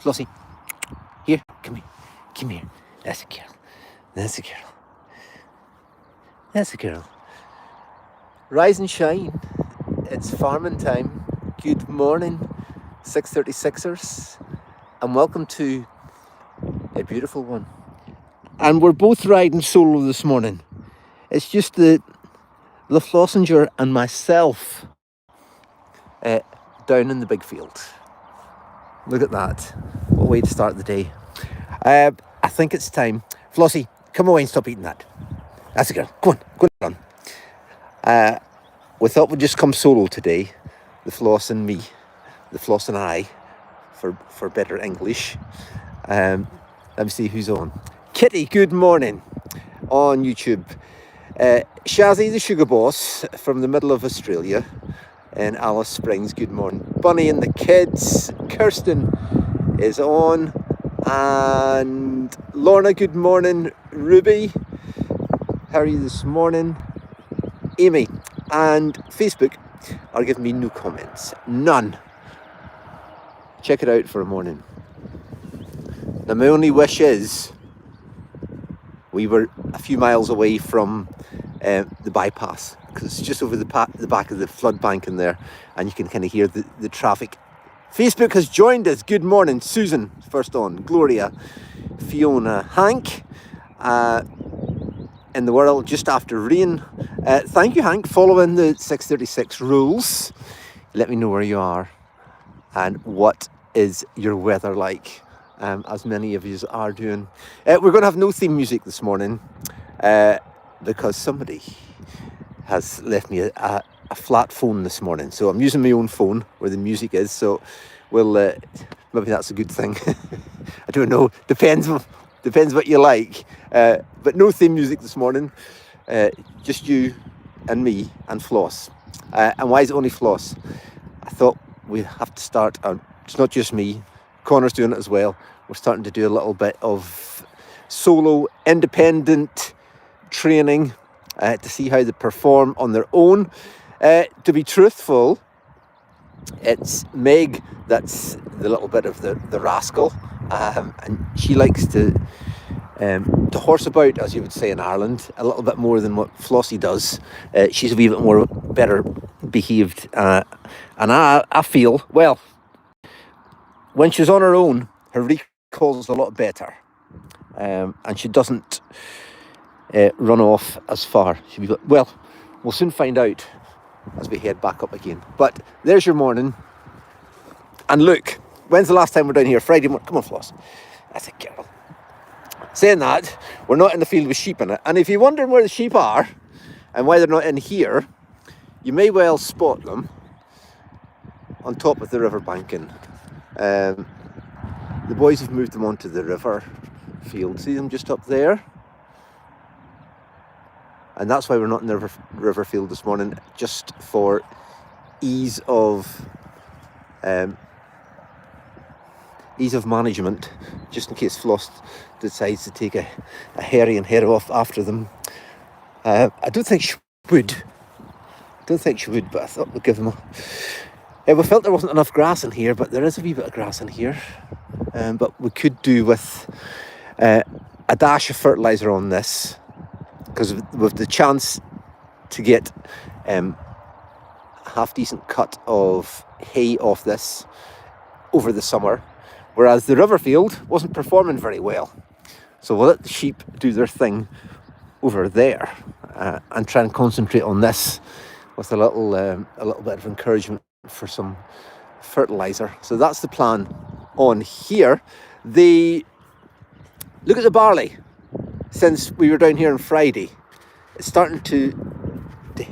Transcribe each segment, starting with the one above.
Flossie, here, come here. Come here. That's a girl. That's a girl. That's a girl. Rise and shine. It's farming time. Good morning, 6:36ers, and welcome to a beautiful one. And we're both riding solo this morning. It's just the Flossinger and myself down in the big field. Look at that. What a way to start the day. I think it's time. Flossie, come away and stop eating that. That's a girl. Go on. We thought we'd just come solo today. The Floss and me. The Floss and I, for better English. Let me see who's on. Kitty, good morning on YouTube. Shazzy, the sugar boss from the middle of Australia in Alice Springs, good morning. Bunny and the kids. Kirsten is on. And Lorna, good morning. Ruby, how are you this morning? Amy and Facebook are giving me no comments. None. Check it out for a morning. Now my only wish is we were a few miles away from the bypass, because it's just over the back of the flood bank in there, and you can kind of hear the traffic. Facebook has joined us. Good morning. Susan, first on. Gloria, Fiona, Hank, in the world just after rain. Thank you, Hank. Following the 6:36 rules. Let me know where you are and what is your weather like, as many of you are doing. We're going to have no theme music this morning because somebody has left me a flat phone this morning. So I'm using my own phone where the music is. So we'll maybe that's a good thing. I don't know. Depends what you like. But no theme music this morning. Just you and me and Floss. And why is it only Floss? I thought we'd have to start. It's not just me. Connor's doing it as well. We're starting to do a little bit of solo, independent training to see how they perform on their own. To be truthful, it's Meg that's the little bit of the rascal, and she likes to horse about, as you would say in Ireland, a little bit more than what Flossie does. She's a wee bit more better behaved, and I feel, well, when she's on her own, her recall's a lot better, and she doesn't run off as far. Well, we'll soon find out as we head back up again. But there's your morning. And look, when's the last time we're down here? Friday morning. Come on, Floss. That's a girl. Saying that, we're not in the field with sheep in it. And if you're wondering where the sheep are and why they're not in here, you may well spot them on top of the river banking. The boys have moved them onto the river field. See them just up there? And that's why we're not in the river field this morning, just for ease of management, just in case Floss decides to take a hairy and head off after them. I don't think she would. But I thought we'd give them we felt there wasn't enough grass in here, but there is a wee bit of grass in here. But we could do with a dash of fertiliser on this, because with the chance to get a half-decent cut of hay off this over the summer, whereas the river field wasn't performing very well. So we'll let the sheep do their thing over there and try and concentrate on this with a little bit of encouragement for some fertiliser. So that's the plan on here. Look at the barley. Since we were down here on Friday, it's starting to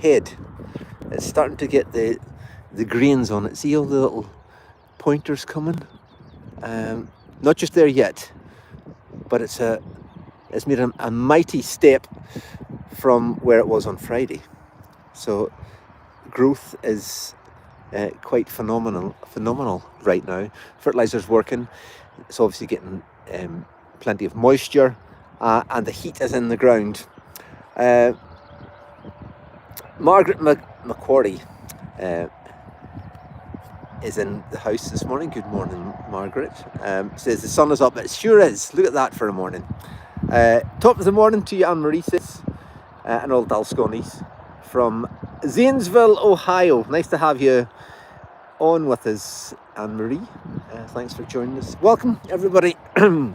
head. It's starting to get the grains on it. See all the little pointers coming? Not just there yet, but it's made a mighty step from where it was on Friday. So growth is quite phenomenal right now. Fertilizer's working. It's obviously getting plenty of moisture. And the heat is in the ground. Margaret McQuarrie is in the house this morning. Good morning, Margaret. Says the sun is up. It sure is. Look at that for a morning. Top of the morning to you, Anne-Marie says, and all Dalsconis from Zanesville, Ohio. Nice to have you on with us, Anne-Marie. Thanks for joining us. Welcome, everybody. You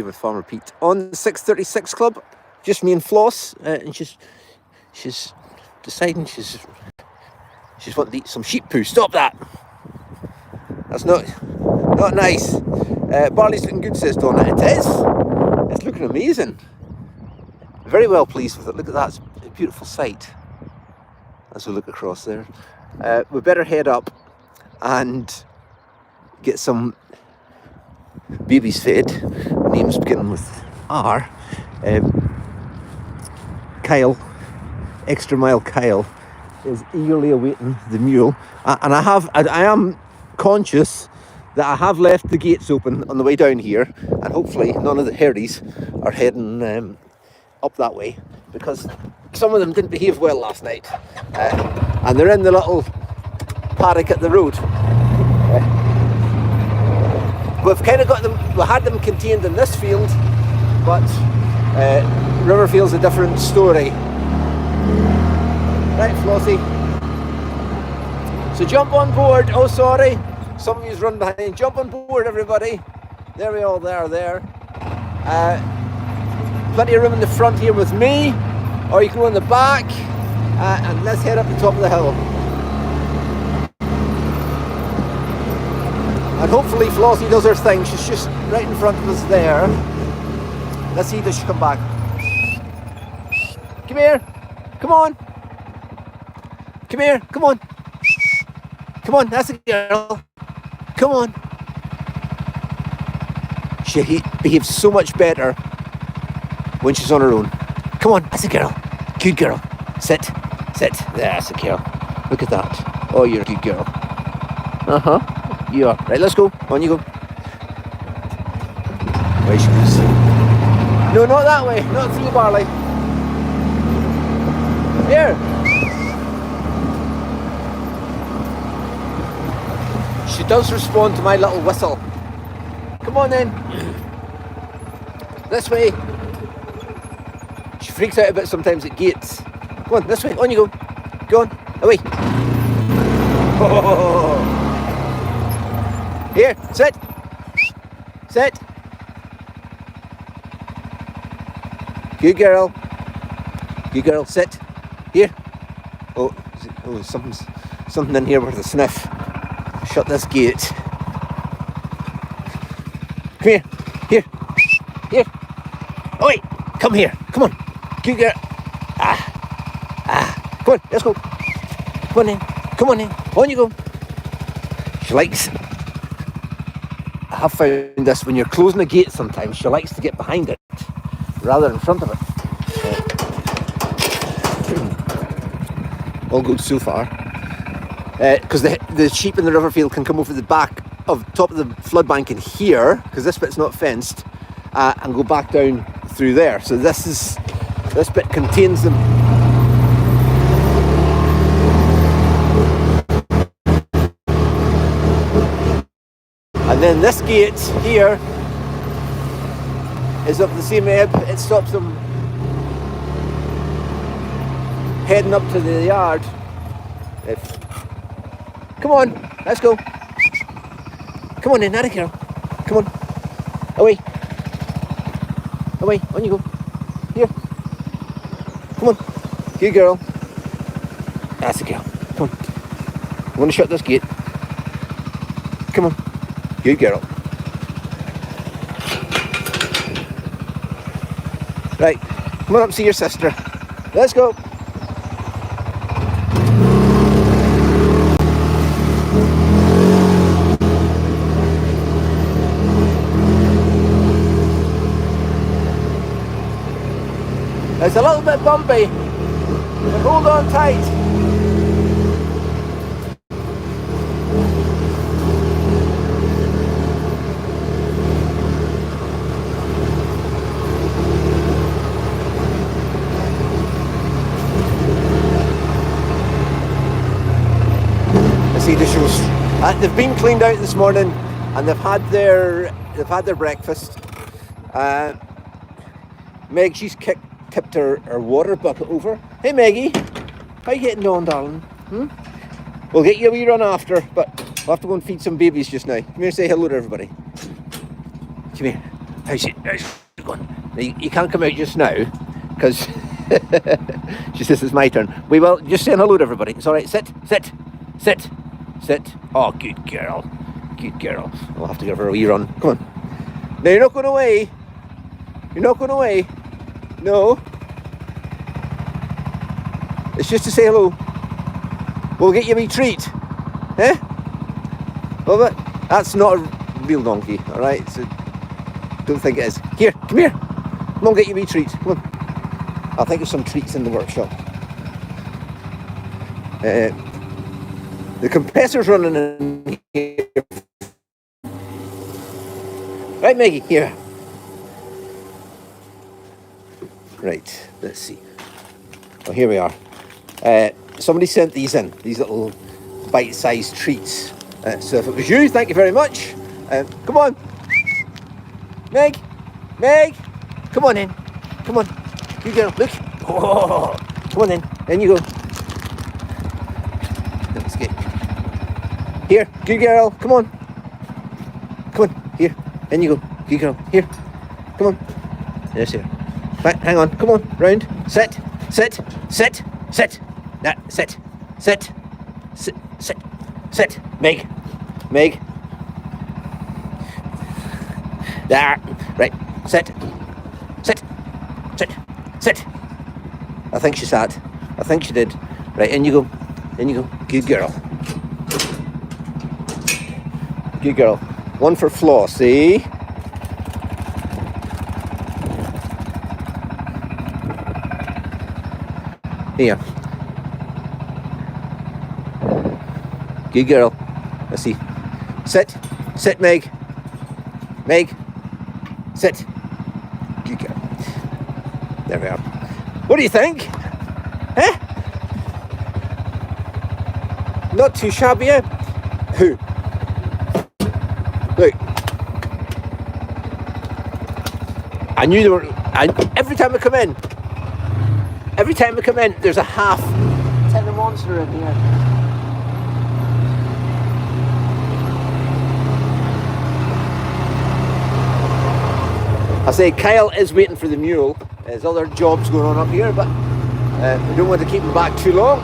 have Farmer Pete on the 636 Club. Just me and Floss, and she's deciding she's wanting to eat some sheep poo. Stop that! That's not nice. Barley's looking good, says Donna. It is. It's looking amazing. Very well pleased with it. Look at that. It's a beautiful sight as we look across there. We better head up and get some babies fed. Names beginning with R. Kyle, extra mile Kyle, is eagerly awaiting the mule. And I am conscious that I have left the gates open on the way down here, and hopefully none of the herries are heading up that way, because some of them didn't behave well last night, and they're in the little paddock at the road. We've kind of got them, we had them contained in this field, but Riverfield's a different story. Right, Flossie. So jump on board. Oh, sorry. Some of you's run behind. Jump on board, everybody. There we all are there. Plenty of room in the front here with me, or you can go in the back, and let's head up the top of the hill. And hopefully Flossie does her thing. She's just right in front of us there. Let's see, does she come back? Come here. Come on. Come here. Come on. Come on. That's a girl. Come on. She behaves so much better when she's on her own. Come on. That's a girl. Good girl. Sit. Sit. That's a girl. Look at that. Oh, you're a good girl. Uh-huh. You are. Right, let's go. On you go. Away she goes. No, not that way. Not through the barley. Here. She does respond to my little whistle. Come on then. This way. She freaks out a bit sometimes at gates. Come on, this way. On you go. Go on. Away. Oh. Here, sit. Sit. Good girl. Good girl, sit. Here. Oh, something in here with a sniff. Shut this gate. Come here. Here. Here. Oh wait. Come here. Come on. Good girl. Come on, let's go. Come on in. Come on in. On you go. She likes... I have found this, when you're closing a gate sometimes, she likes to get behind it rather than in front of it. All good so far. Because the sheep in the Riverfield can come over the top of the flood bank in here, because this bit's not fenced, and go back down through there. So this bit contains them. And then this gate here is up the same ebb. It stops them heading up to the yard. Come on, let's go. Come on in, not a girl. Come on. Away. Away, on you go. Here. Come on. Good girl. That's a girl. Come on. I'm going to shut this gate. Come on. Good girl. Right, come on up and see your sister. Let's go. It's a little bit bumpy, but hold on tight. they've been cleaned out this morning, and they've had their breakfast. Meg, she's tipped her water bucket over. Hey Maggie, how you getting on, darling? We'll get you a wee run after, but we'll have to go and feed some babies just now. Come here, say hello to everybody. Come here. How's it going? Now, you can't come out just now, because she says it's my turn. We will just saying hello to everybody. It's all right. Sit. Oh, good girl. We'll have to give her a wee run. Come on. No, you're not going away. No. It's just to say hello. We'll get you a wee treat. Eh? Love it? That's not a real donkey, alright? So don't think it is. Here, come here. Come on, get you a wee treat. Come on. I think there's some treats in the workshop. The compressor's running in here. Right, Maggie, here. Right, let's see. Oh, here we are. Somebody sent these in, these little bite-sized treats. So if it was you, thank you very much. Come on. Meg, come on in. Come on. You go, look. Oh, come on in. In you go. Let's get. Here, good girl. Come on. Here. In you go. Good girl. Here. Come on. Yes, here. Right, hang on. Come on. Round. Sit. Nah, sit. Meg. There. Right. Sit. I think she sat. I think she did. Right, in you go. Good girl. One for Flossie. Here. Good girl. Let's see. Sit, Meg. Sit. Good girl. There we are. What do you think? Eh? Not too shabby, eh? Who? Look. I knew they were. Every time I come in, there's a half tin of Monster in here. I say Kyle is waiting for the mule. There's other jobs going on up here, but we don't want to keep him back too long.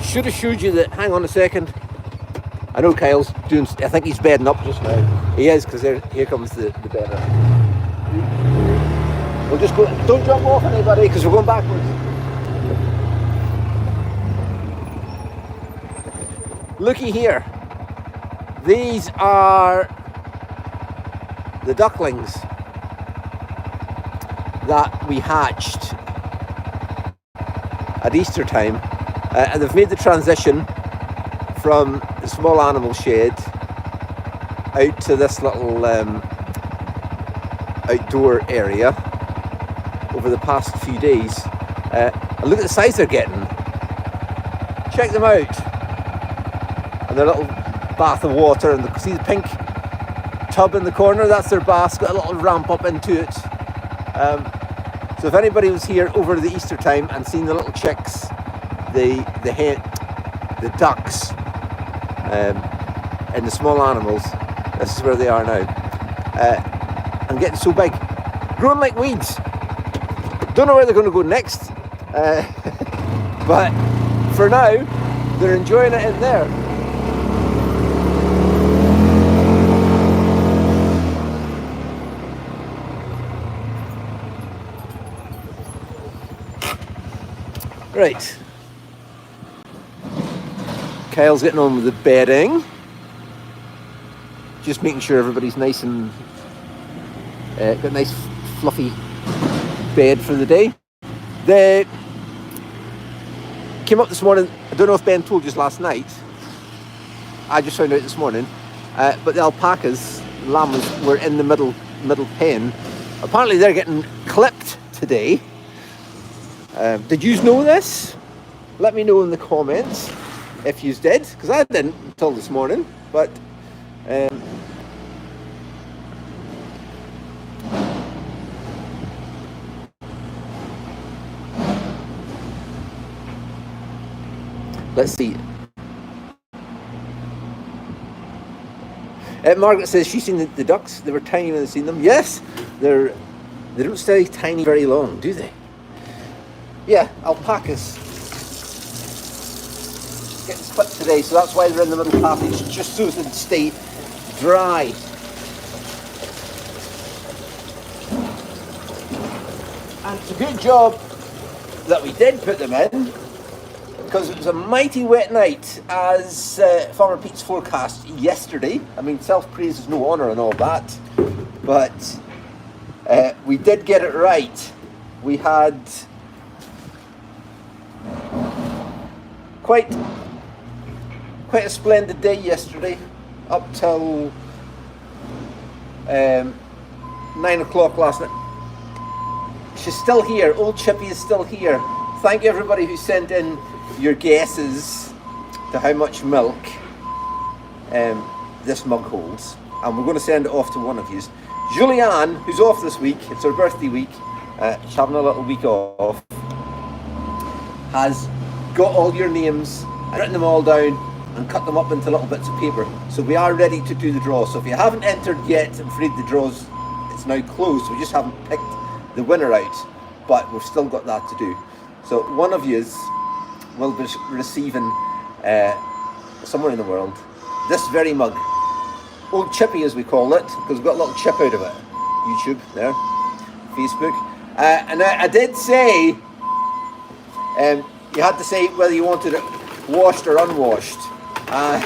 Should have showed you that. Hang on a second. I know Kyle's doing. I think he's bedding up just now. He is, because here comes the bedder. We'll just go. Don't jump off anybody, because we're going backwards. Looky here. These are the ducklings that we hatched at Easter time, and they've made the transition from the small animal shed out to this little outdoor area over the past few days. And look at the size they're getting. Check them out. And their little bath of water, and see the pink tub in the corner? That's their bath. Got a little ramp up into it. So if anybody was here over the Easter time and seen the little chicks, the ducks, and the small animals, this is where they are now. And getting so big, growing like weeds. Don't know where they're going to go next, but for now they're enjoying it in there. Right, Kyle's getting on with the bedding, just making sure everybody's nice and got a nice fluffy bed for the day. They came up this morning. I don't know if Ben told you last night. I just found out this morning, but the alpacas, llamas, were in the middle pen, Apparently they're getting clipped today. Did you know this? Let me know in the comments if you did, because I didn't until this morning. But let's see. Margaret says she's seen the ducks. They were tiny when they seen them. Yes, they don't stay tiny very long, do they? Yeah, alpacas getting split today, so that's why they're in the middle passage, just so they stay dry. And it's a good job that we did put them in, because it was a mighty wet night, as Farmer Pete's forecast yesterday. I mean, self-praise is no honour and all that, but we did get it right. We had quite a splendid day yesterday, up till 9 o'clock last night. She's still here. Old Chippy is still here. Thank you everybody who sent in your guesses to how much milk this mug holds, and we're going to send it off to one of you. Julianne, who's off this week, it's her birthday week, she's having a little week off, has got all your names, written them all down and cut them up into little bits of paper. So we are ready to do the draw. So if you haven't entered yet, I'm afraid the draw's it's now closed. We just haven't picked the winner out, but we've still got that to do. So one of you will be receiving somewhere in the world this very mug. Old Chippy, as we call it, because we've got a little chip out of it. YouTube there, Facebook, and I did say you had to say whether you wanted it washed or unwashed, and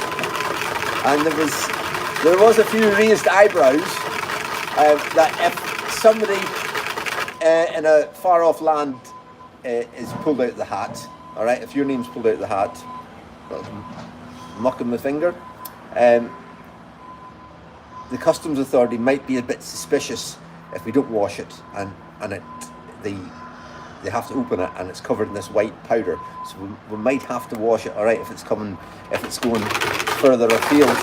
there was a few raised eyebrows that if somebody in a far off land is pulled out the hat, all right, if your name's pulled out the hat, muck in my finger, the customs authority might be a bit suspicious if we don't wash it, and they have to open it and it's covered in this white powder, so we might have to wash it, all right, if it's going further afield.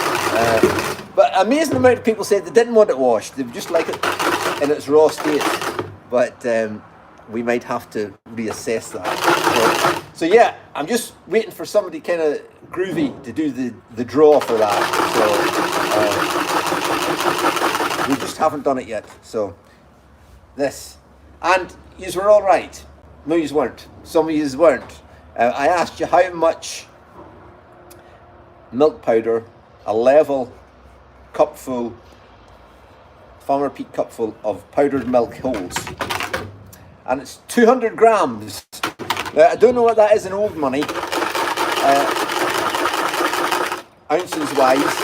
But amazing amount of people said they didn't want it washed, they just like it in its raw state, but we might have to reassess that. So yeah, I'm just waiting for somebody kind of groovy to do the draw for that. So we just haven't done it yet. So this, and yous were all right. No, yous weren't. Some of yous weren't. I asked you how much milk powder a level cupful, Farmer Pete cupful of powdered milk holds, and it's 200 grams. I don't know what that is in old money, ounces wise,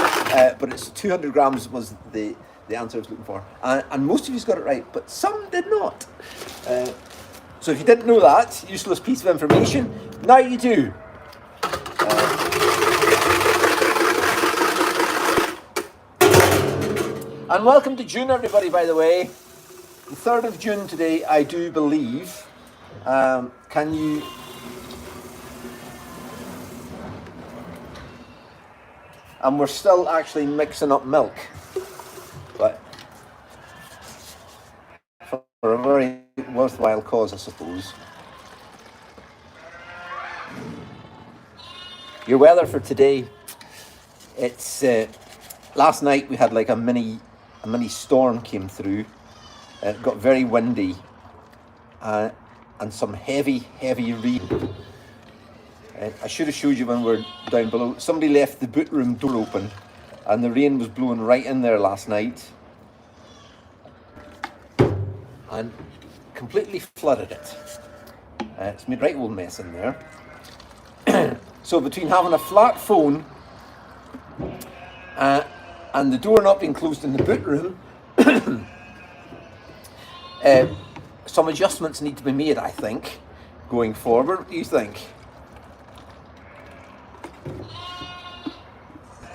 but it's 200 grams was the answer I was looking for, and most of you got it right, but some did not. So if you didn't know that useless piece of information, now you do. And welcome to June, everybody, by the way. The 3rd of June today, I do believe. Can you... And we're still actually mixing up milk. But for a very worthwhile cause, I suppose. Your weather for today, it's... last night we had like a mini storm came through. It got very windy and some heavy rain. I should have showed you when we're down below. Somebody left the boot room door open and the rain was blowing right in there last night and completely flooded it. It's made a right old mess in there. So between having a flat phone and the door not being closed in the boot room, some adjustments need to be made, I think, going forward. What do you think?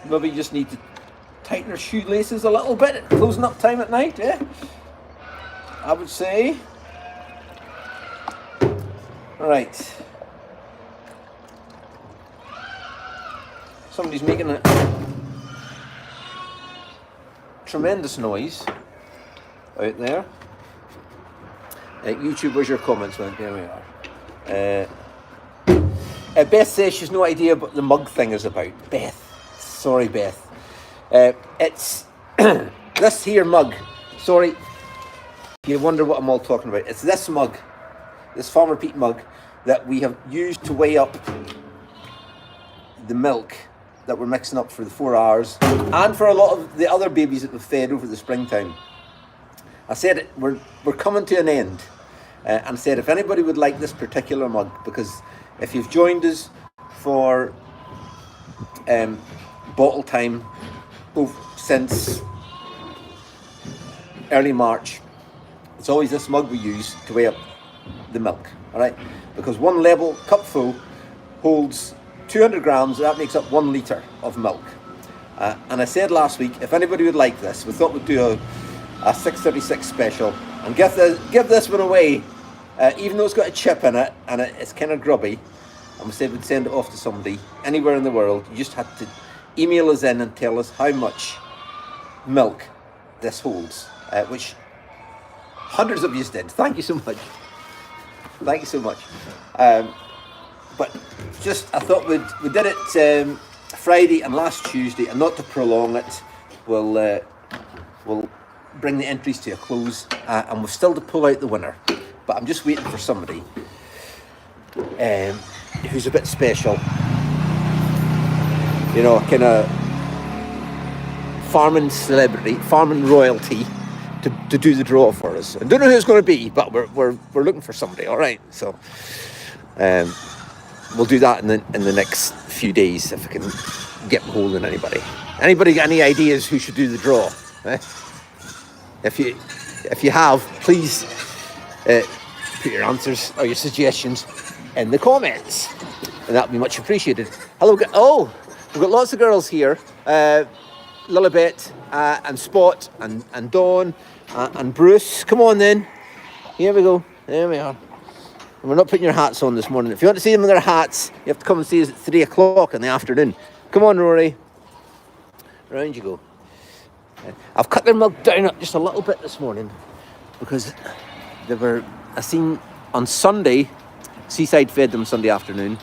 Maybe you just need to tighten your shoelaces a little bit at closing up time at night, yeah? I would say. Right. Somebody's making a tremendous noise out there. YouTube, where's your comments, man? There we are. Beth says she's no idea what the mug thing is about. Beth. Sorry, Beth. It's this here mug. Sorry. You wonder what I'm all talking about. It's this mug. This Farmer Pete mug that we have used to weigh up the milk that we're mixing up for the 4 hours and for a lot of the other babies that we've fed over the springtime. I said we're coming to an end and said if anybody would like this particular mug, because if you've joined us for bottle time since early March, it's always this mug we use to weigh up the milk, all right? Because one level cupful holds 200 grams, that makes up 1 litre of milk. And I said last week, if anybody would like this, we thought we'd do a 636 special and give this one away, even though it's got a chip in it and it's kind of grubby. And we said we'd send it off to somebody anywhere in the world. You just had to email us in and tell us how much milk this holds, which hundreds of you did. Thank you so much. Thank you so much. But just, I thought we did it Friday and last Tuesday, and not to prolong it, we'll bring the entries to a close, and we're still to pull out the winner. But I'm just waiting for somebody who's a bit special. You know, kind of farming celebrity, farming royalty, to do the draw for us. I don't know who it's going to be, but we're looking for somebody. All right, so we'll do that in the next few days if I can get hold of anybody. Anybody got any ideas who should do the draw? If you have, please put your answers or your suggestions in the comments, and that'll be much appreciated. Hello, we've got lots of girls here. Lilibet and Spot and Dawn and Bruce. Come on then. Here we go. There we are. And we're not putting your hats on this morning. If you want to see them in their hats, you have to come and see us at 3 o'clock in the afternoon. Come on, Rory. Round you go. I've cut their milk down just a little bit this morning because I seen on Sunday, Seaside fed them Sunday afternoon,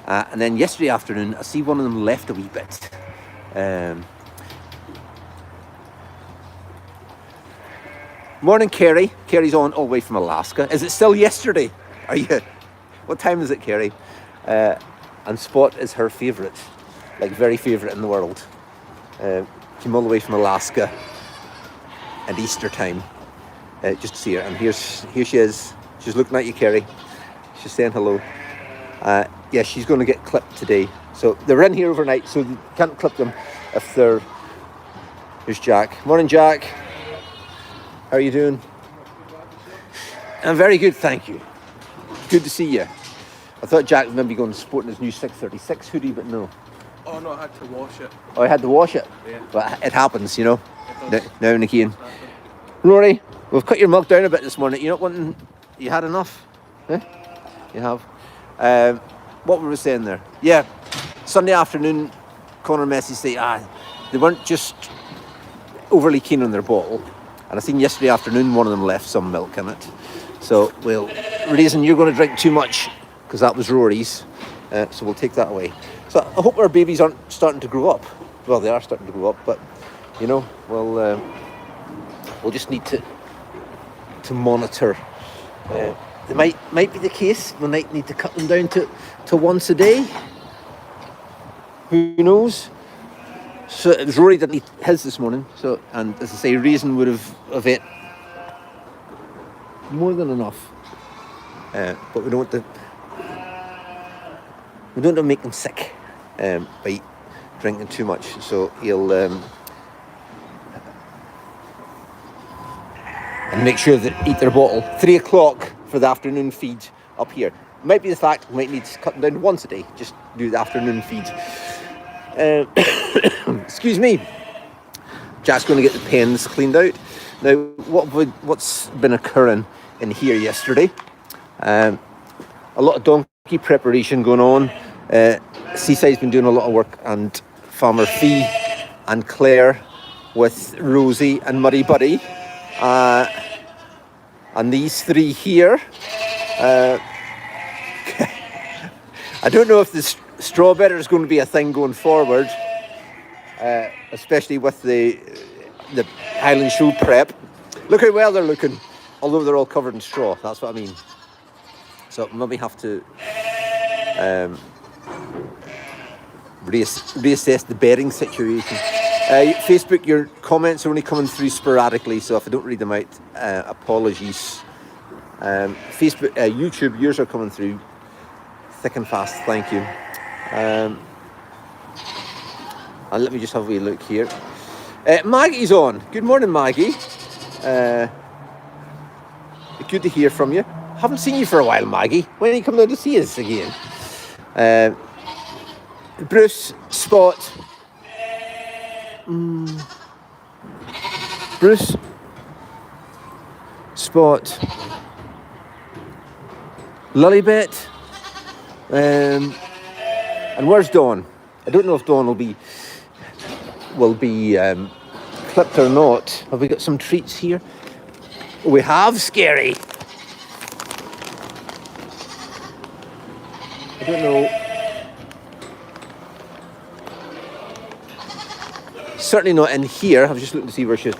and then yesterday afternoon I see one of them left a wee bit. Morning, Kerry. Kerry's on all the way from Alaska. Is it still yesterday? Are you? What time is it, Kerry? And Spot is her favourite, like very favourite in the world. Came all the way from Alaska at Easter time, just to see her. And here she is. She's looking at you, Kerry. She's saying hello. Yeah, she's going to get clipped today. So they're in here overnight, so you can't clip them if they're... Here's Jack. Morning, Jack. How are you doing? I'm very good, thank you. Good to see you. I thought Jack was maybe going to sport in his new 636 hoodie, but no. Oh no, I had to wash it. Oh, I had to wash it? Yeah. But it happens, you know, now and again. Rory, we've cut your milk down a bit this morning. You're not wanting... You had enough? Eh? You have. What were we saying there? Yeah, Sunday afternoon, Connor messaged say, they weren't just overly keen on their bottle. And I seen yesterday afternoon one of them left some milk in it. So reason you're going to drink too much, because that was Rory's. So we'll take that away. So I hope our babies aren't starting to grow up. Well, they are starting to grow up, but you know, we'll just need to monitor. It might be the case. We might need to cut them down to once a day. Who knows? So it was Rory didn't eat his this morning. So, and as I say, Reason would have ate more than enough. But we don't want to make them sick by drinking too much. So he'll and make sure that eat their bottle 3 o'clock for the afternoon feed up here. Might be the fact we might need to cut them down once a day. Just do the afternoon feed. Excuse me. Jack's going to get the pens cleaned out. Now, what's been occurring in here yesterday? A lot of donkey preparation going on. Seaside's been doing a lot of work, and Farmer Fee and Claire with Rosie and Muddy Buddy. And these three here, I don't know if the straw bedder is going to be a thing going forward, especially with the Highland Show prep. Look how well they're looking, although they're all covered in straw. That's what I mean. So maybe have to reassess the bedding situation. Facebook, your comments are only coming through sporadically, so if I don't read them out, apologies. Facebook, YouTube, yours are coming through thick and fast. Thank you. And let me just have a wee look here. Maggie's on. Good morning, Maggie. Good to hear from you. Haven't seen you for a while, Maggie. When are you coming down to see us again? Bruce, Spot. Bruce, Spot, Lilybet, and where's Dawn? I don't know if Dawn will be clipped or not. Have we got some treats here? We have, Scary. I don't know. Certainly not in here. I was just looking to see where she is.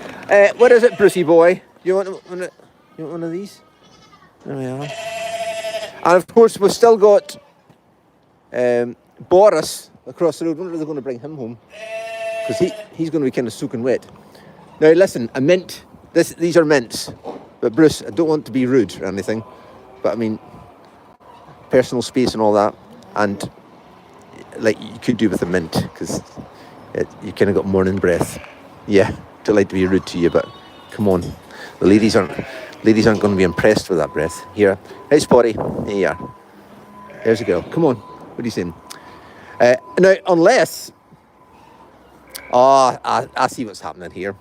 What is it, Brucey boy? You want one of these? There we are. And of course, we've still got Boris across the road. I wonder if they're going to bring him home, because he's going to be kind of soaking wet. Now, listen, a mint. These are mints. But Bruce, I don't want to be rude or anything, but I mean, personal space and all that, and like you could do with a mint, because you kind of got morning breath. Yeah, don't like to be rude to you, but come on, the ladies aren't going to be impressed with that breath. Here, hey Spotty, here you are. There's a girl. Come on, what are you saying? Now, unless, I see what's happening here.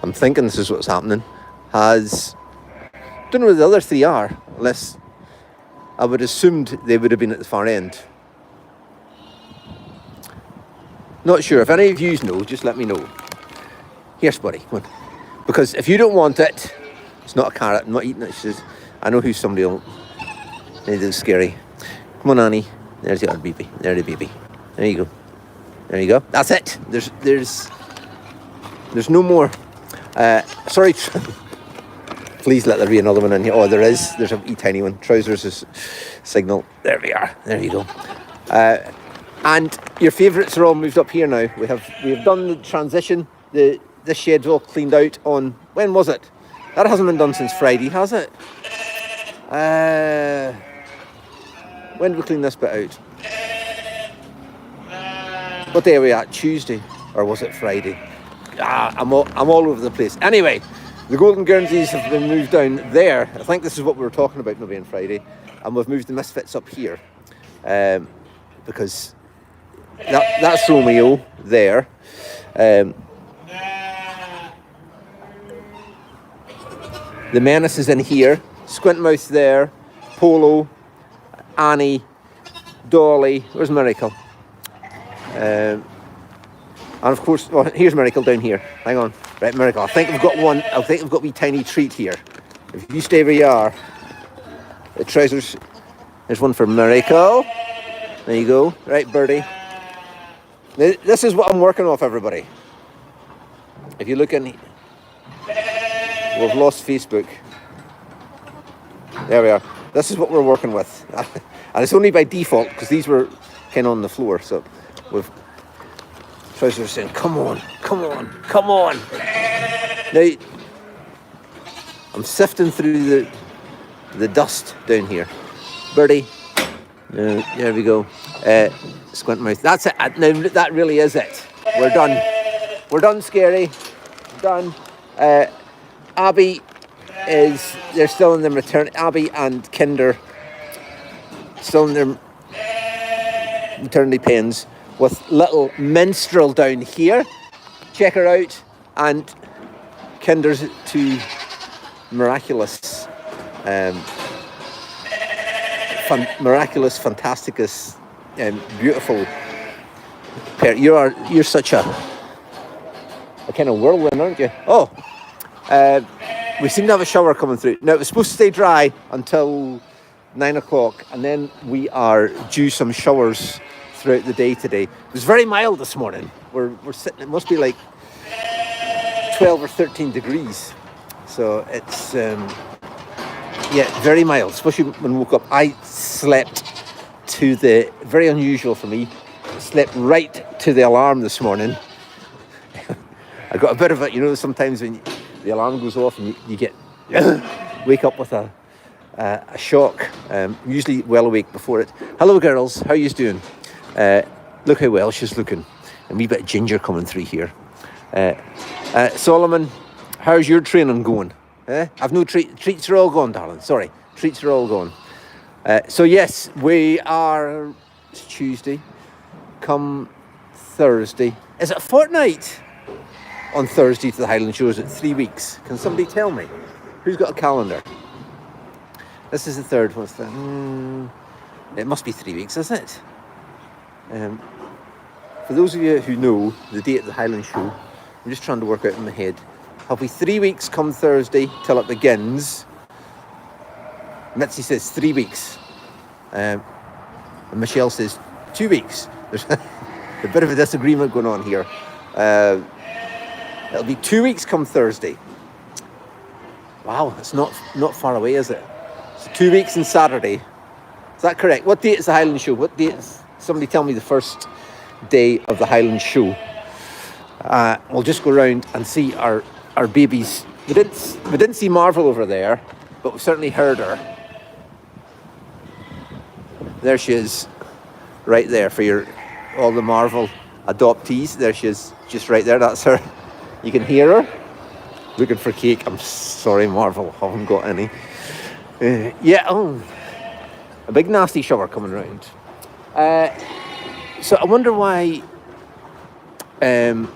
I'm thinking this is what's happening. Don't know where the other three are, unless I would assumed they would have been at the far end. Not sure. If any of you know, just let me know. Here, Spotty, come on. Because if you don't want it, it's not a carrot. I'm not eating it. She says, I know who somebody will. It is scary. Come on, Annie. There's the other baby. There's the baby. There you go. There you go. That's it. There's no more. Sorry. Please let there be another one in here. Oh, there is. There's a wee tiny one. Trousers is signal. There we are. There you go. And your favourites are all moved up here now. We have done the transition. This shed's all cleaned out on, when was it? That hasn't been done since Friday, has it? When did we clean this bit out? What day are we at? Tuesday, or was it Friday? I'm all over the place. Anyway, the Golden Guernseys have been moved down there. I think this is what we were talking about maybe on Friday, and we've moved the misfits up here, because that's Romeo there. The Menace is in here. Squintmouth there. Polo. Annie. Dolly. Where's Miracle? And of course, well, here's Miracle down here. Hang on. Right, Miracle. I think we've got one. I think we've got a wee tiny treat here. If you stay where you are. The trousers. There's one for Miracle. There you go. Right, Birdie. This is what I'm working off, everybody. If you look in, we've lost Facebook. There we are. This is what we're working with. And it's only by default, because these were kind of on the floor. So we've trousers saying, come on, come on, come on. Now, I'm sifting through the dust down here. Birdie. There we go. Squintmouth. That's it. Now, that really is it. We're done. We're done, Scary. Done. Abby they're still in their Abby and Kinder still in their maternity pens, with little Minstrel down here. check her out, and kinders to miraculous, fantasticus, beautiful pair. You're such a kind of whirlwind, aren't you? Oh, we seem to have a shower coming through. Now, it was supposed to stay dry until 9 o'clock, and then we are due some showers throughout the day today. It was very mild this morning. We're sitting, it must be like 12 or 13 degrees. So it's, very mild, especially when I woke up. I slept to the, very unusual for me, slept right to the alarm this morning. I got a bit of it, sometimes when the alarm goes off and you get, wake up with a shock. Usually well awake before it. Hello girls, how you doing? Look how well she's looking. A wee bit of ginger coming through here. Solomon, how's your training going? I've no treats are all gone, darling. Sorry, treats are all gone. So yes, it's Tuesday. Come Thursday. Is it a fortnight? On Thursday to the Highland Show, is it 3 weeks? Can somebody tell me? Who's got a calendar? This is the third one. It must be 3 weeks, isn't it? For those of you who know the date of the Highland Show, I'm just trying to work out in my head. It'll be 3 weeks come Thursday till it begins. Mitzi says 3 weeks. And Michelle says 2 weeks. There's a bit of a disagreement going on here. It'll be 2 weeks come Thursday. Wow, it's not far away, is it? So 2 weeks and Saturday. Is that correct? What date is the Highland Show? What date is... Somebody tell me the first day of the Highland Show. We'll just go around and see our babies. We didn't see Marvel over there, but we certainly heard her. There she is, right there for all the Marvel adoptees. There she is, just right there. That's her. You can hear her looking for cake. I'm sorry, Marvel, I haven't got any. A big nasty shower coming round. So I wonder why maybe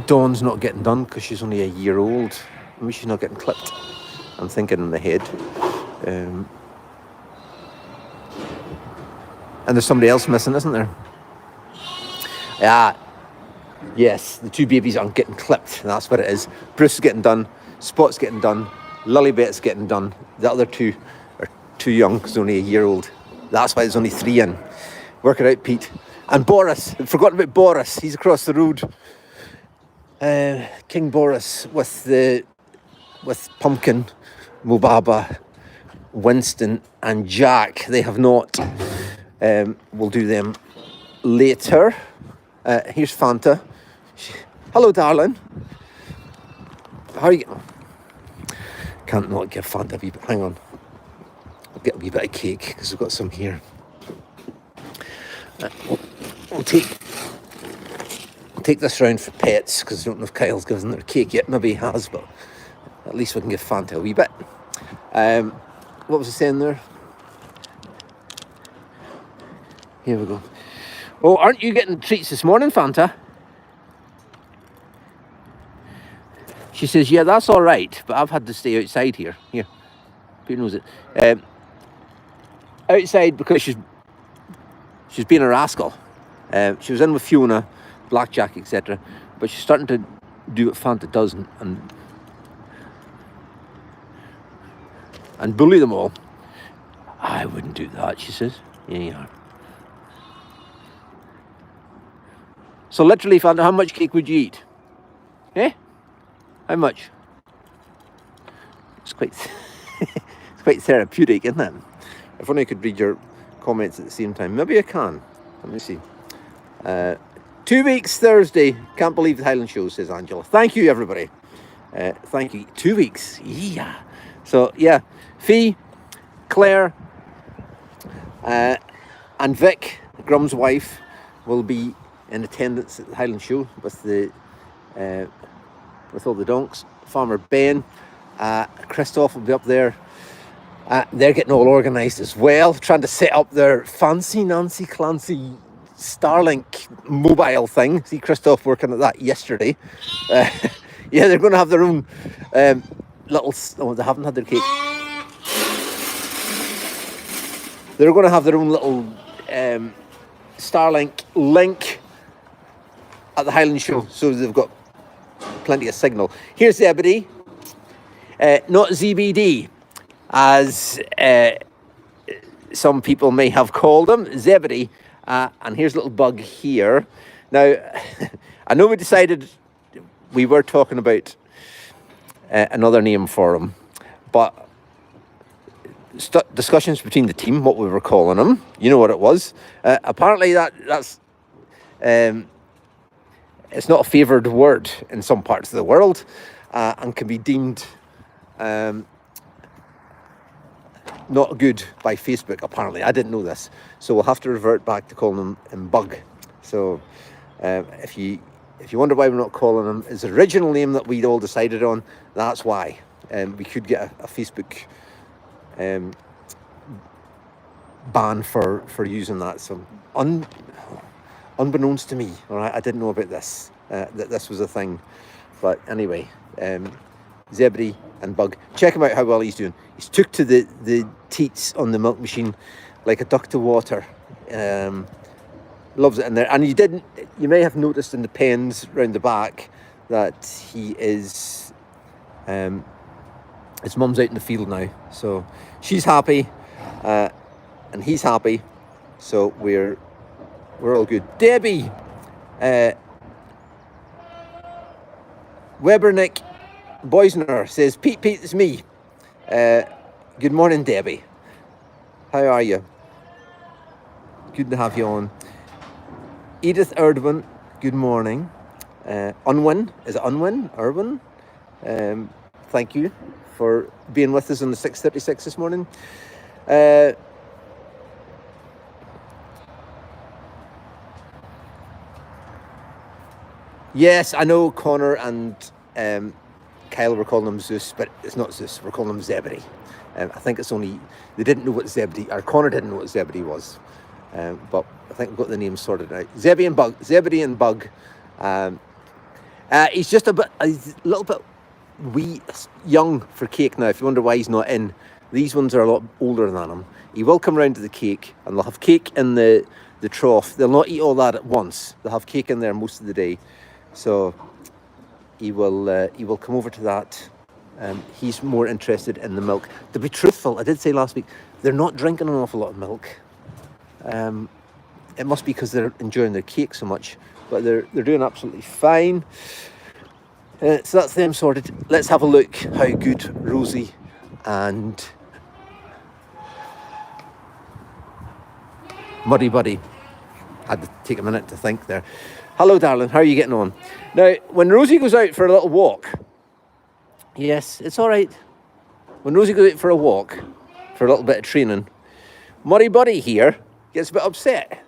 Dawn's not getting done because she's only a year old. Maybe she's not getting clipped. I'm thinking in the head. And there's somebody else missing, isn't there? Yes, the two babies aren't getting clipped. That's what it is. Bruce is getting done. Spot's getting done. Lilybet's getting done. The other two are too young because they're only a year old. That's why there's only 3 in. Work it out, Pete. And Boris. I've forgotten about Boris. He's across the road. King Boris with Pumpkin, Mobaba, Winston and Jack. They have not. We'll do them later. Here's Fanta. Hello, darling. How are you? Can't not give Fanta a wee bit. Hang on. I'll get a wee bit of cake because we've got some here. We'll take this round for pets because I don't know if Kyle's given their cake yet. Maybe he has, but at least we can give Fanta a wee bit. What was I saying there? Here we go. Oh, aren't you getting treats this morning, Fanta? She says, yeah, that's all right, but I've had to stay outside here. Here, who knows it? Outside because she's being a rascal. She was in with Fiona, Blackjack, etc. But she's starting to do what Fanta does and bully them all. I wouldn't do that, she says. Yeah, you are. So literally, Fanta, how much cake would you eat? Eh? How much? It's quite therapeutic, isn't it? If only I could read your comments at the same time. Maybe I can. Let me see. 2 weeks Thursday. Can't believe the Highland Show, says Angela. Thank you, everybody. Thank you. 2 weeks. Yeah. So, yeah. Fee, Claire, and Vic, Grum's wife, will be in attendance at the Highland Show with all the donks. Farmer Ben, Christoph will be up there. They're getting all organised as well, trying to set up their fancy Nancy Clancy Starlink mobile thing. See Christoph working at that yesterday. Yeah, they're going to have their own little... Oh, they haven't had their cake. They're going to have their own little Starlink link at the Highland Show, so they've got plenty of signal. Here's Zebedee, not ZBD, as some people may have called him, Zebedee, and here's a little Bug here. Now, I know we decided we were talking about another name for him, but discussions between the team, what we were calling him, you know what it was. Apparently that's it's not a favoured word in some parts of the world, and can be deemed not good by Facebook, apparently. I didn't know this, so we'll have to revert back to calling him Bug. So if you wonder why we're not calling him his original name that we'd all decided on, that's why. We could get a Facebook ban for using that. So unbeknownst to me, all right, I didn't know about this, that this was a thing. But anyway, Zebedee and Bug, check him out how well he's doing. He's took to the teats on the milk machine like a duck to water. Loves it in there. And you may have noticed in the pens round the back that he is his mum's out in the field now, so she's happy and he's happy, so we're all good. Debbie Webernick Boisner says, Pete, it's me. Good morning, Debbie. How are you? Good to have you on. Edith Erdwin, good morning. Unwin, is it Unwin? Irwin? Thank you for being with us on the 6:36 this morning. Yes, I know Connor and Kyle were calling him Zeus, but it's not Zeus. We're calling him Zebedee. I think it's only... They didn't know what Zebedee... Or Connor didn't know what Zebedee was. But I think we've got the names sorted out. Zebedee and Bug. He's just a little bit young for cake now. If you wonder why he's not in, these ones are a lot older than him. He will come round to the cake, and they'll have cake in the trough. They'll not eat all that at once. They'll have cake in there most of the day. So he will come over to that. He's more interested in the milk. To be truthful, I did say last week, they're not drinking an awful lot of milk. It must be because they're enjoying their cake so much, but they're doing absolutely fine. So that's them sorted. Let's have a look how good Rosie and Muddy Buddy. I had to take a minute to think there. Hello, darling. How are you getting on? Now, when Rosie goes out for a little walk, yes, it's all right. When Rosie goes out for a walk, for a little bit of training, Muddy Buddy here gets a bit upset.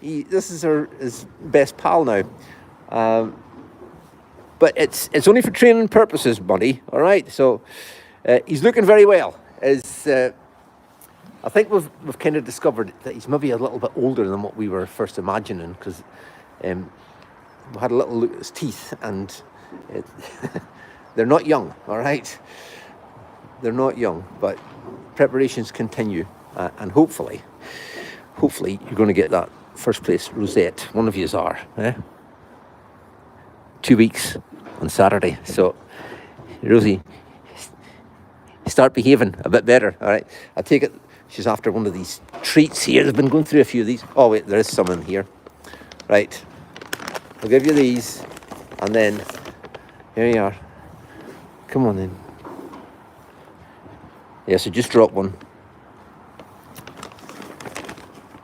This is his best pal now. But it's only for training purposes, Muddy, all right? So he's looking very well. I think we've kind of discovered that he's maybe a little bit older than what we were first imagining, because we had a little look at his teeth, and they're not young, all right? They're not young, but preparations continue, and hopefully you're going to get that first place rosette. One of yous are, 2 weeks on Saturday. So, Rosie, start behaving a bit better, all right? I take it she's after one of these treats here. They've been going through a few of these. Oh, wait, there is some in here. Right. I'll give you these, and then here you are. Come on in. Yeah, so just drop one.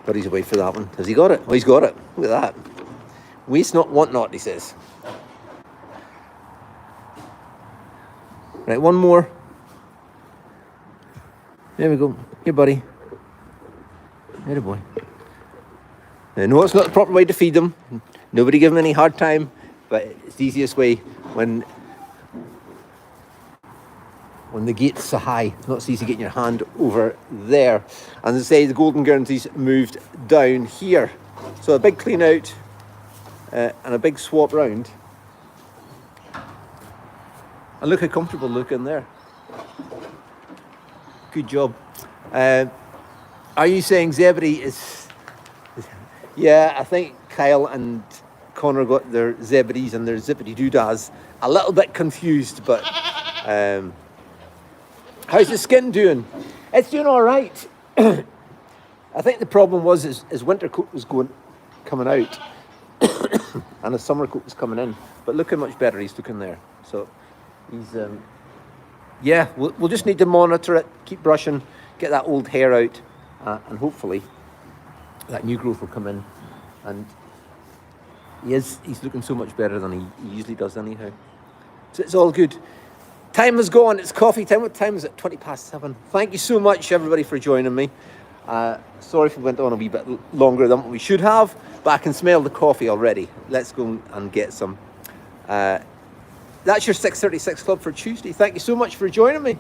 Buddy's away for that one. Has he got it? Oh, he's got it. Look at that. Waste not, want not, he says. Right, one more. There we go. Here, buddy. There, boy. Now, no, it's not the proper way to feed them. Nobody give them any hard time, but it's the easiest way when the gate's so high. It's not so easy getting your hand over there. And as I say, the golden Guernsey's moved down here. So a big clean out and a big swap round. And look how comfortable look in there. Good job. Are you saying Zebedee is... Yeah, I think Kyle and Connor got their Zebedees and their Zippity Doodahs a little bit confused, but how's the skin doing? It's doing all right. I think the problem was his winter coat was coming out and his summer coat was coming in, but look how much better he's looking there. So he's yeah, we'll just need to monitor it, keep brushing, get that old hair out, and hopefully that new growth will come in. And he's looking so much better than he usually does anyhow. So it's all good. Time has gone, it's coffee time. What time is it? 7:20. Thank you so much everybody for joining me. Sorry if we went on a wee bit longer than what we should have, but I can smell the coffee already. Let's go and get some. That's your 6:36 club for Tuesday. Thank you so much for joining me.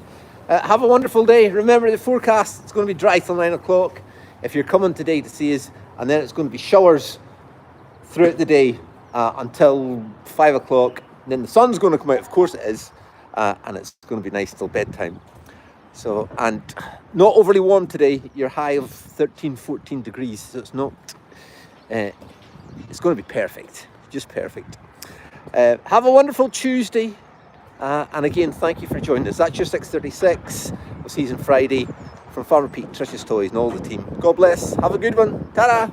Have a wonderful day. Remember the forecast, it's going to be dry till 9 o'clock. If you're coming today to see us, and then it's going to be showers throughout the day until 5 o'clock. Then the sun's going to come out, of course it is, and it's going to be nice till bedtime. So, and not overly warm today. Your high of 13, 14 degrees, so it's not, it's going to be perfect, just perfect. Have a wonderful Tuesday, and again, thank you for joining us. That's your 6:36. We'll see you on Friday from Farmer Pete, Trish's Toys, and all the team. God bless. Have a good one. Ta-da.